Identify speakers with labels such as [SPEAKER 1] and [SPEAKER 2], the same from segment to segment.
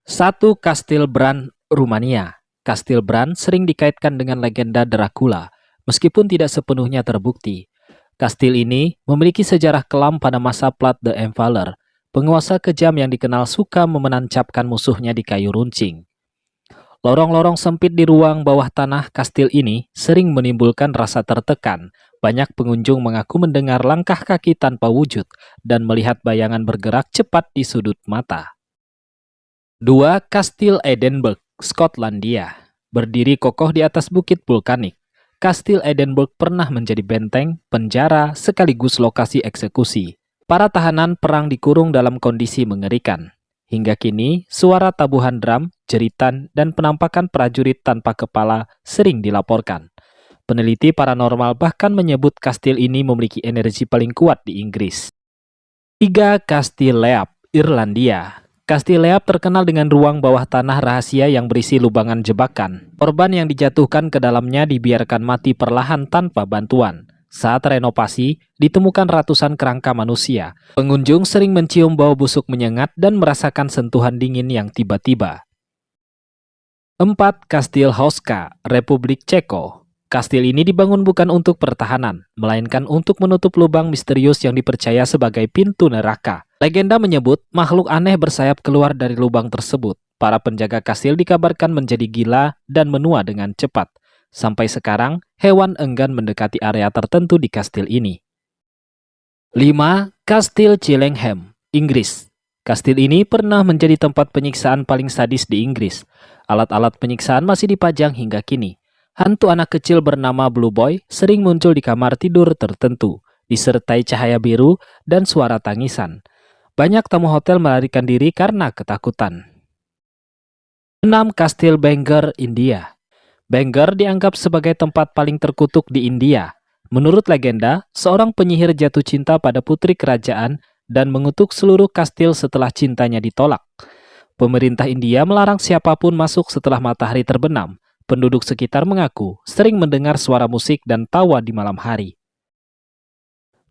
[SPEAKER 1] 1. Kastil Bran, Rumania. Kastil Bran sering dikaitkan dengan legenda Dracula, meskipun tidak sepenuhnya terbukti. Kastil ini memiliki sejarah kelam pada masa Vlad the Impaler, penguasa kejam yang dikenal suka memenancapkan musuhnya di kayu runcing. Lorong-lorong sempit di ruang bawah tanah kastil ini sering menimbulkan rasa tertekan. Banyak pengunjung mengaku mendengar langkah kaki tanpa wujud dan melihat bayangan bergerak cepat di sudut mata. 2. Kastil Edinburgh, Skotlandia. Berdiri kokoh di atas bukit vulkanik, Kastil Edinburgh pernah menjadi benteng, penjara, sekaligus lokasi eksekusi. Para tahanan perang dikurung dalam kondisi mengerikan. Hingga kini, suara tabuhan drum, jeritan, dan penampakan prajurit tanpa kepala sering dilaporkan. Peneliti paranormal bahkan menyebut kastil ini memiliki energi paling kuat di Inggris. 3. Kastil Leap, Irlandia. Kastil Leap terkenal dengan ruang bawah tanah rahasia yang berisi lubangan jebakan. Korban yang dijatuhkan ke dalamnya dibiarkan mati perlahan tanpa bantuan. Saat renovasi, ditemukan ratusan kerangka manusia. Pengunjung sering mencium bau busuk menyengat dan merasakan sentuhan dingin yang tiba-tiba. 4. Kastil Hauska, Republik Ceko. Kastil ini dibangun bukan untuk pertahanan, melainkan untuk menutup lubang misterius yang dipercaya sebagai pintu neraka. Legenda menyebut makhluk aneh bersayap keluar dari lubang tersebut. Para penjaga kastil dikabarkan menjadi gila dan menua dengan cepat. Sampai sekarang, hewan enggan mendekati area tertentu di kastil ini. 5. Kastil Chillingham, Inggris. Kastil ini pernah menjadi tempat penyiksaan paling sadis di Inggris. Alat-alat penyiksaan masih dipajang hingga kini. Hantu anak kecil bernama Blue Boy sering muncul di kamar tidur tertentu, disertai cahaya biru dan suara tangisan. Banyak tamu hotel melarikan diri karena ketakutan. 6. Kastil Bangor, India. Bangor dianggap sebagai tempat paling terkutuk di India. Menurut legenda, seorang penyihir jatuh cinta pada putri kerajaan dan mengutuk seluruh kastil setelah cintanya ditolak. Pemerintah India melarang siapapun masuk setelah matahari terbenam. Penduduk sekitar mengaku sering mendengar suara musik dan tawa di malam hari.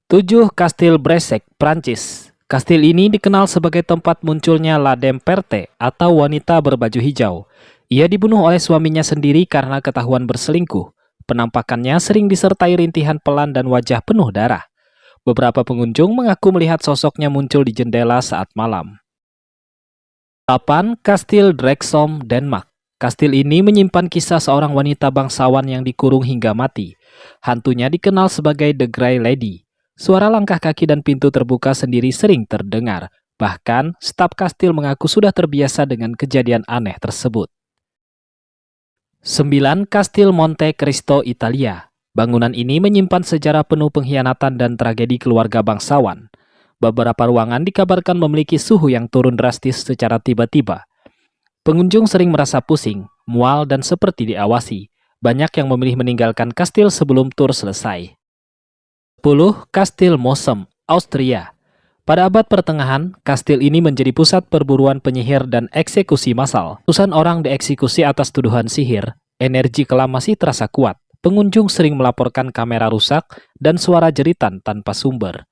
[SPEAKER 1] 7. Kastil Bresek, Prancis. Kastil ini dikenal sebagai tempat munculnya La Dame Perte atau wanita berbaju hijau. Ia dibunuh oleh suaminya sendiri karena ketahuan berselingkuh. Penampakannya sering disertai rintihan pelan dan wajah penuh darah. Beberapa pengunjung mengaku melihat sosoknya muncul di jendela saat malam. 8. Kastil Drexholm, Denmark. Kastil ini menyimpan kisah seorang wanita bangsawan yang dikurung hingga mati. Hantunya dikenal sebagai The Grey Lady. Suara langkah kaki dan pintu terbuka sendiri sering terdengar. Bahkan, staf kastil mengaku sudah terbiasa dengan kejadian aneh tersebut. 9. Kastil Monte Cristo, Italia. Bangunan ini menyimpan sejarah penuh pengkhianatan dan tragedi keluarga bangsawan. Beberapa ruangan dikabarkan memiliki suhu yang turun drastis secara tiba-tiba. Pengunjung sering merasa pusing, mual, dan seperti diawasi. Banyak yang memilih meninggalkan kastil sebelum tur selesai. 10. Kastil Mosem, Austria. Pada abad pertengahan, kastil ini menjadi pusat perburuan penyihir dan eksekusi massal. Ratusan orang dieksekusi atas tuduhan sihir. Energi kelam masih terasa kuat. Pengunjung sering melaporkan kamera rusak dan suara jeritan tanpa sumber.